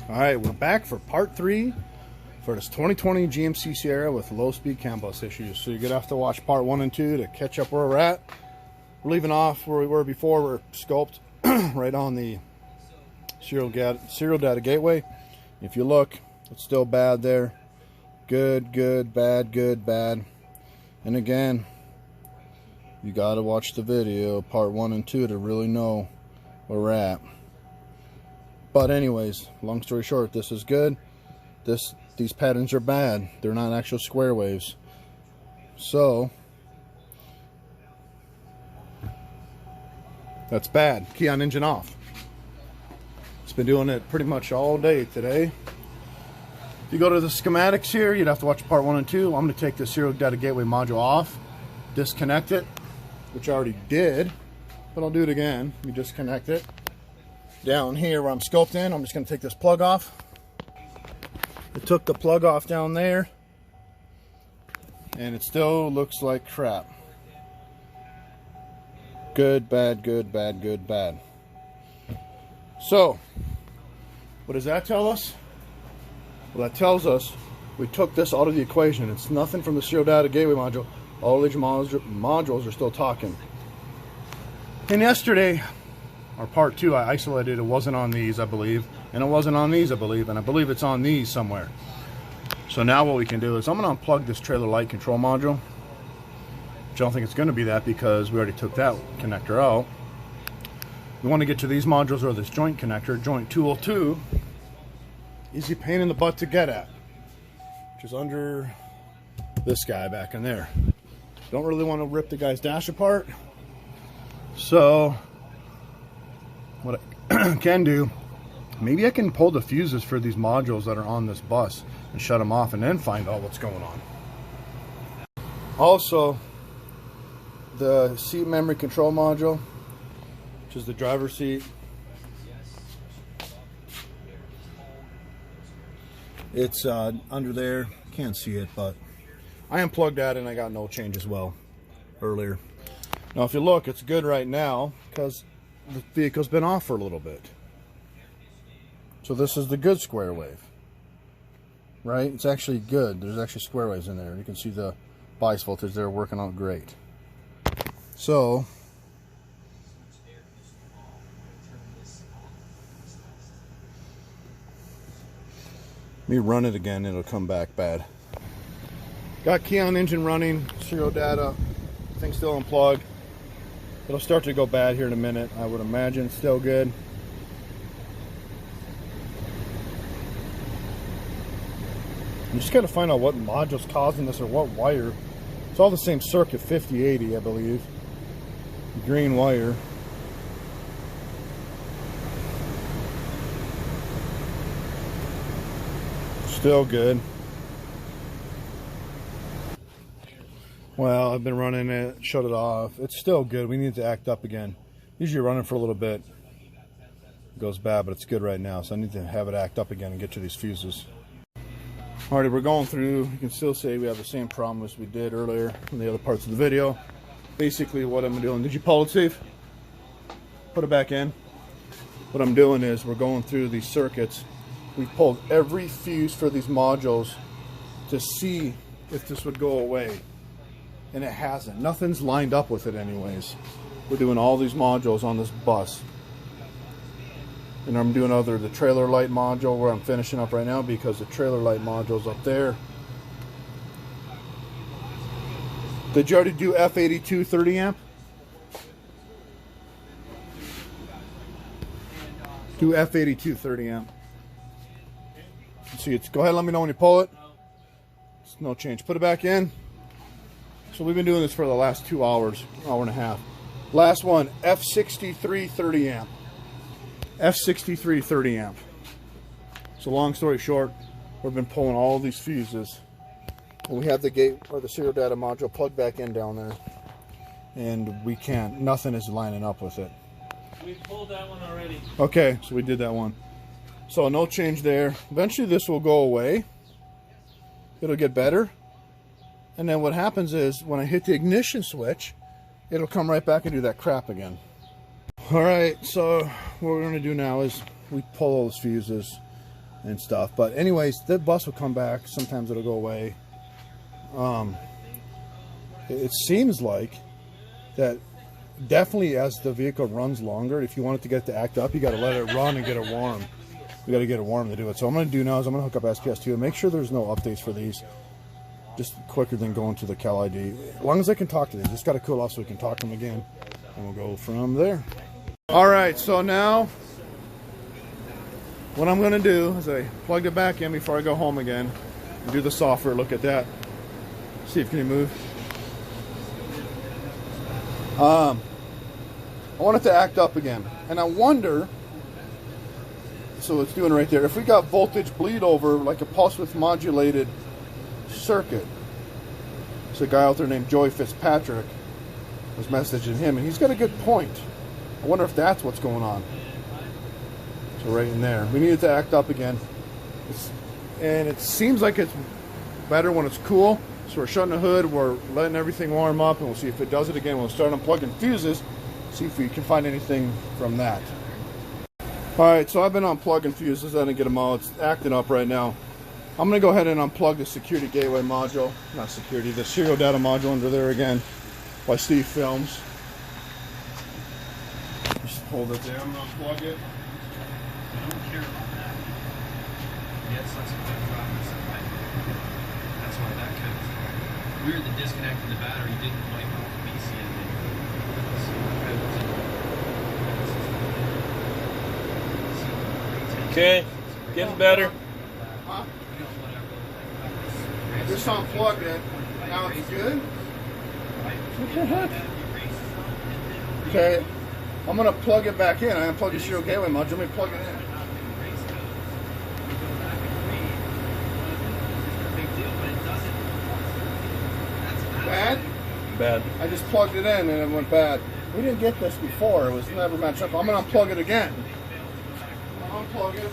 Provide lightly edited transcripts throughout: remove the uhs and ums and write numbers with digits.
Alright, we're back for part 3 for this 2020 GMC Sierra with low-speed CAN bus issues. So you're going to have to watch part 1 and 2 to catch up where we're at. We're leaving off where we were before. We're scoped right on the serial data gateway. If you look, it's still bad there. Good, bad. And again, you got to watch the video, part 1 and 2, to really know where we're at. But anyways, long story short, this is good. These patterns are bad. They're not actual square waves. So that's bad. Key on engine off. It's been doing it pretty much all day today. If you go to the schematics here, you'd have to watch part 1 and 2. I'm going to take the serial data gateway module off, disconnect it, which I already did, but I'll do it again. You disconnect it. Down here where I'm scoped in, I'm just going to take this plug off. I took the plug off down there, and it still looks like crap. Good, bad. So, what does that tell us? Well, that tells us we took this out of the equation. It's nothing from the serial data gateway module. All these modules are still talking. And yesterday, or part 2, I isolated it wasn't on these, I believe, and it wasn't on these, I believe, and I believe it's on these somewhere. So now what we can do is I'm going to unplug this trailer light control module, which I don't think it's going to be that because we already took that connector out. We want to get to these modules or this joint connector, joint 202. Easy pain in the butt to get at, which is under this guy back in there. Don't really want to rip the guy's dash apart, so what I can do, maybe I can pull the fuses for these modules that are on this bus and shut them off and then find out what's going on. Also, the seat memory control module, which is the driver's seat, it's under there. Can't see it, but I unplugged that and I got no change as well earlier. Now if you look, it's good right now because the vehicle's been off for a little bit. So this is the good square wave, right? It's actually good. There's actually square waves in there. You can see the bias voltage there working out great. So let me run it again, it'll come back bad. Got key on engine running, serial data, thing still unplugged. It'll start to go bad here in a minute, I would imagine. Still good. You just got to find out what module's causing this or what wire. It's all the same circuit, 5080, I believe. Green wire. Still good. Well, I've been running it, shut it off. It's still good. We need to act up again. Usually running for a little bit, it goes bad, but it's good right now. So I need to have it act up again and get to these fuses. Alrighty, we're going through. You can still say we have the same problem as we did earlier in the other parts of the video. Basically what I'm doing, did you pull it, Steve? Put it back in. What I'm doing is we're going through these circuits. We've pulled every fuse for these modules to see if this would go away. And it hasn't. Nothing's lined up with it anyways. We're doing all these modules on this bus. And I'm doing the trailer light module where I'm finishing up right now because the trailer light module's up there. Did you already do F82 30 amp? Do F82 30 amp. See, go ahead, let me know when you pull it. It's no change. Put it back in. So we've been doing this for the last 2 hours, hour and a half. Last one, F63 30 amp. F63 30 amp. So long story short, we've been pulling all these fuses. And we have the gate or the serial data module plugged back in down there. And we can't, nothing is lining up with it. We pulled that one already. Okay, so we did that one. So no change there. Eventually this will go away. It'll get better. And then what happens is when I hit the ignition switch, it'll come right back and do that crap again. All right, so what we're going to do now is we pull all those fuses. and stuff. But anyways, the bus will come back. Sometimes it'll go away. It seems like that definitely as the vehicle runs longer, if you want it to get to act up, you got to let it run and get it warm. You got to get it warm to do it. So what I'm going to do now is I'm going to hook up SPS2 and make sure there's no updates for these. Just quicker than going to the Cal ID. As long as I can talk to these, just got to cool off so we can talk to them again, and we'll go from there. All right, so now what I'm going to do is I plug it back in before I go home again and do the software. Look at that. See if can you move. I want it to act up again, and I wonder. So it's doing right there. If we got voltage bleed over, like a pulse width modulated circuit. There's a guy out there named Joey Fitzpatrick. I was messaging him, and he's got a good point. I wonder if that's what's going on. So right in there, we need it to act up again. And it seems like it's better when it's cool. So we're shutting the hood, we're letting everything warm up, and we'll see if it does it again. We'll start unplugging fuses, see if we can find anything from that. Alright, so I've been unplugging fuses. I didn't get them all. It's acting up right now. I'm going to go ahead and unplug the security gateway module. Not security, the serial data module under there again by Steve Films. Just hold it there. I'm going to unplug it. I don't care about that. Yeah, it's like some kind of progress. That's why that kind of weird. The disconnect in the battery didn't wipe out the BC anything. Okay, getting better. Huh? Just unplugged it. Now it's good? What the heck? Okay, I'm going to plug it back in. I unplugged the serial gateway module. Let me plug it in. Bad? Bad. I just plugged it in and it went bad. We didn't get this before. It was never matched up. I'm going to unplug it again. Unplug it.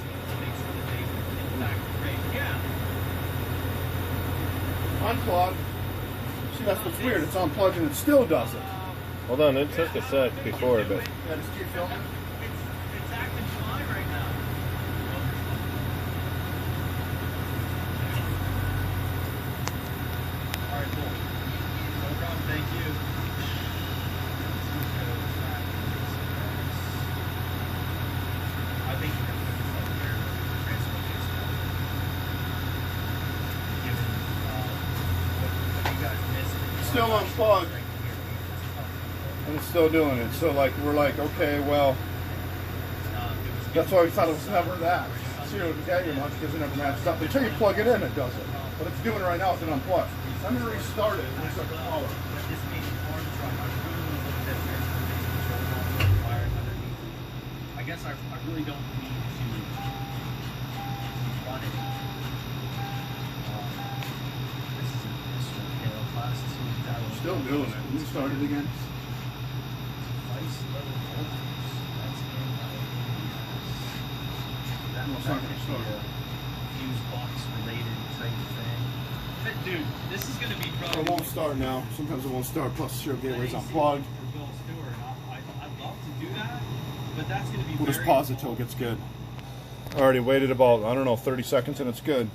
Unplug. See, that's what's weird. It's unplugged and it still does it. Hold on, it took a sec before, but Yeah, just keep filming. It's acting fine right now. All right, cool. No problem. Thank you. I think you're going to put this up there. Transfer this stuff. Given what you guys missed. Still unplugged. And it's still doing it. So like we're like, okay, well, that's why we thought it was never that. Serial gateway module because it never matched up. Until you plug it in, it does it. But it's doing it right now with an unplugged. I'm going to restart it. Looks like a power. I guess I really don't need to run it. This is a class 2. Still doing it. Let me start it again. Device level voltage. That's in that No, it's not gonna start. Fuse box related type thing. But dude, this is going to be probably. It won't start now. Sometimes it won't start. Plus the serial gateway's unplugged. I'd love to do that, but that's going to be. We'll just pause it till it gets good. I already waited about, I don't know, 30 seconds and it's good.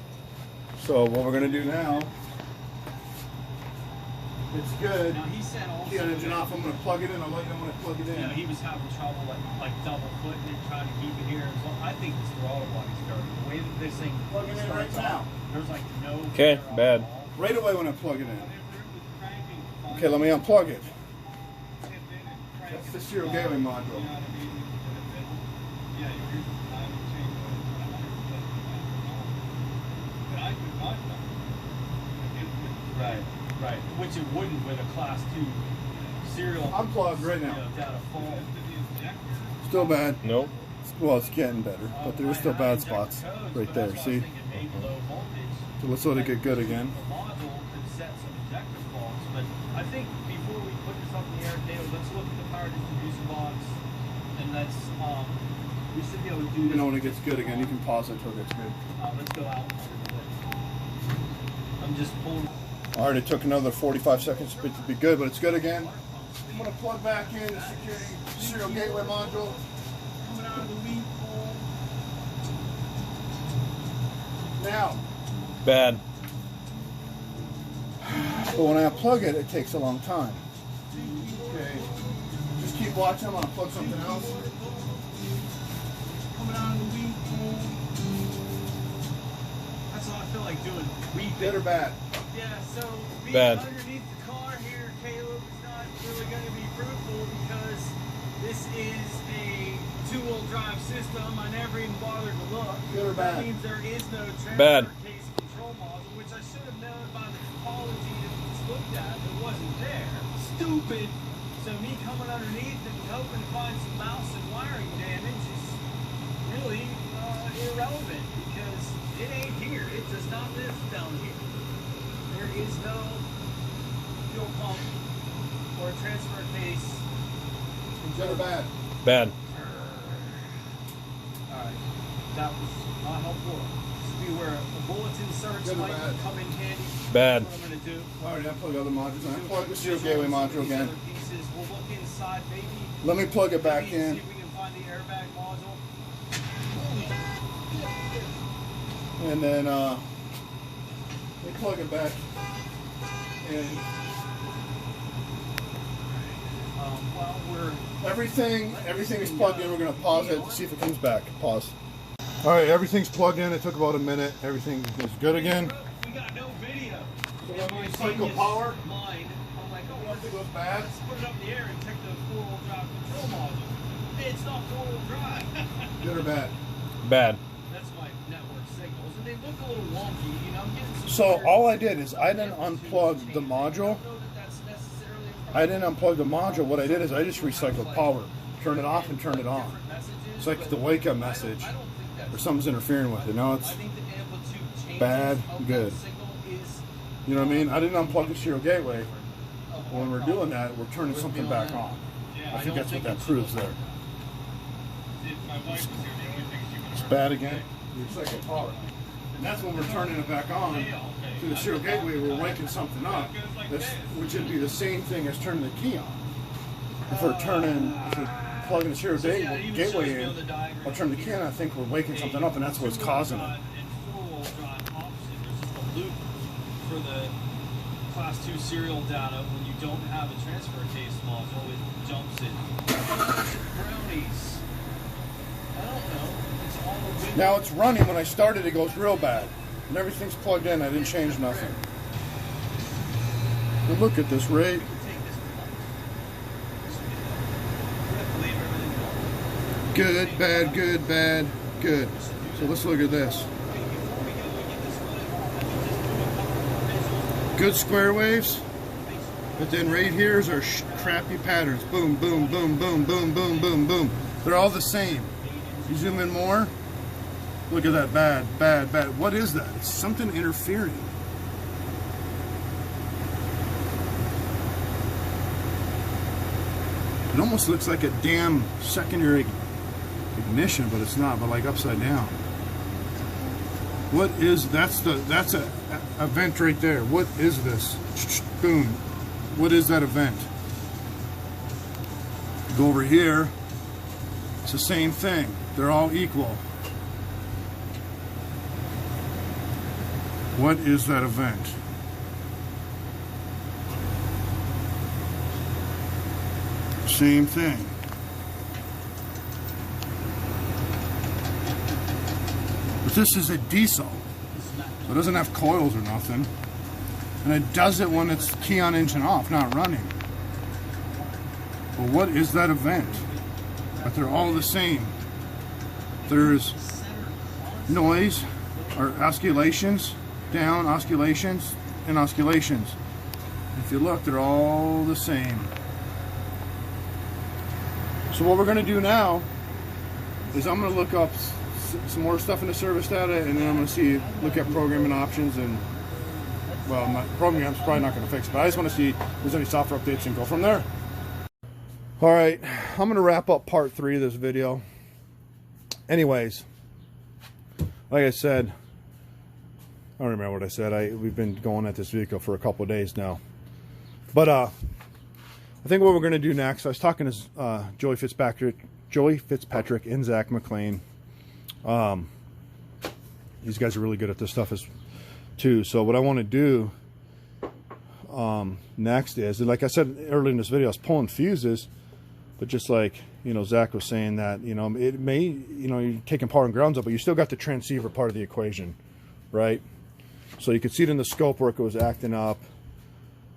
So what we're going to do now, it's good. Now he said also. Key on engine off. I'm going to plug it in. I'll let you know when I plug it in. You know, he was having trouble like double putting it, trying to keep it here. So I think this throttle body started. The way that this thing Plug it in right starts now. off, there's like no. okay, bad. Right away when I plug it in. Okay, let me unplug it. That's the serial gateway module. Right, right. Which it wouldn't with a class 2 serial. Unplugged right now. Data full. Still bad. Nope. Well, it's getting better, but there are still bad spots right there. See? So let's let it get good again. The module could set some injector faults, but I think before we put this up in the air, Dale, let's look at the power distribution box, and let's we should be able to do You this. know when it gets good again, you can pause it until it gets good. Let's go out. I'm just pulling. Alright, it took another 45 seconds for it to be good, but it's good again. I'm going to plug back in the security serial gateway module. Coming out of the lead pool. out. Bad. But when I unplug it, it takes a long time. Okay. Just keep watching. I'm gonna plug something else. Coming out of the week. That's all I feel like doing. Week. Good or bad? Yeah, so being Bad. underneath the car here, Caleb, is not really going to be fruitful because this is a two-wheel drive system. I never even bothered to look. Good or That bad? means there is no transfer Bad. case control module, which I should have known by the topology that was looked at that wasn't there. Stupid. So me coming underneath and hoping to find some mouse and wiring damage is really irrelevant because it ain't here. It does not live down here. There is no fuel pump or a transfer case. Good or bad? Bad. Alright, that was not helpful. Just be aware a bulletin search Good or might bad? come in handy. Bad. That's what I'm going to do. Alright, I plug other modules in. I plug the serial gateway module again. Other pieces. We'll look inside, maybe. Let me plug it back maybe in. See if we can find the airbag module. And then we plug it back in. Well, we're Everything is plugged in. We're going to pause it to see if it comes back. Pause. All right, everything's plugged in. It took about a minute. Everything is good again. we got no video. So let me My cycle genius power. Mind. I'm like, oh, Nothing goes bad. let's put it up in the air and check the four-wheel drive control module. It's not four-wheel drive. Good or bad? Bad. That's my network signals, and they look a little wonky. You know, I'm getting some So weird all I did is I didn't unplug the module. I don't know that that's necessarily a I didn't unplug the module. What I did is I just recycled power. Turn it off and turn it on. different messages, It's like but the wake-up message. I don't think that's Or something's interfering with it. No, I it's, think the amplitude changes bad, of good. that signal is you know what I mean? I didn't unplug the serial gateway. When we're doing that, we're turning something back on. I think that's what that proves there. It's bad again. Recycle power. And that's when we're turning it back on to the serial gateway. We're waking something up, which would be the same thing as turning the key on. If we're plugging the serial gateway in, or turn the key on, I think we're waking something up, and that's what's causing it. And four-wheel drive opposite. There's just a loop for the Class 2 serial data. When you don't have a transfer case module, it jumps it. Brownies. I don't know. It's all a window. Now it's running. When I started, it goes real bad. And everything's plugged in. I didn't change nothing. But look at this rate. Take this one. We're going to leave everything. Good, bad, good, bad, good. So let's look at this. Good square waves. But then right here's our crappy patterns. Boom, boom, boom, boom, boom, boom, boom, boom. They're all the same. You zoom in more. Look at that. Bad, bad, bad. What is that? It's something interfering. It almost looks like a damn secondary ignition, but it's not, but like upside down. What is, that's a vent right there. What is this? Boom. What is that event? Go over here. It's the same thing. They're all equal. What is that event? Same thing. But this is a diesel. So it doesn't have coils or nothing. And it does it when it's key on engine off, not running. But what is that event? But they're all the same. There's noise or oscillations, down oscillations, and oscillations. If you look, they're all the same. So what we're going to do now is I'm going to look up some more stuff in the service data, and then I'm going to look at programming options, and well, programming's probably not going to fix it, but I just want to see if there's any software updates and go from there. All right, I'm going to wrap up part 3 of this video. Anyways, like I said, I don't remember what I said. We've been going at this vehicle for a couple of days now, but I think what we're going to do next, I was talking to Joey Fitzpatrick and Zach McLean. These guys are really good at this stuff too. So what I want to do next is, and like I said earlier in this video, I was pulling fuses, but just like, you know, Zach was saying that, you know, it may, you know, you're taking power and grounds up, but you still got the transceiver part of the equation, right? So you can see it in the scope where it goes acting up,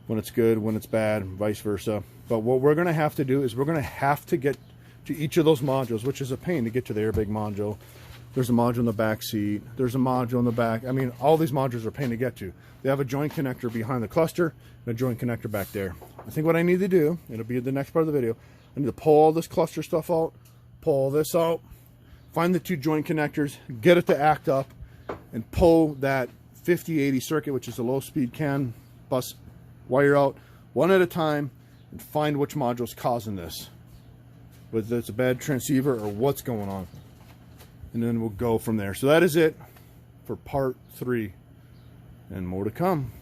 when it's good, when it's bad, vice versa. But what we're going to have to do is we're going to have to get to each of those modules, which is a pain to get to the airbag module. There's a module in the back seat. There's a module in the back. I mean, all these modules are a pain to get to. They have a joint connector behind the cluster and a joint connector back there. I think what I need to do, it'll be the next part of the video, I need to pull all this cluster stuff out, pull all this out, find the 2 joint connectors, get it to act up, and pull that 5080 circuit, which is a low-speed CAN bus wire out one at a time, and find which module is causing this, whether it's a bad transceiver or what's going on, and then we'll go from there. So that is it for part 3, and more to come.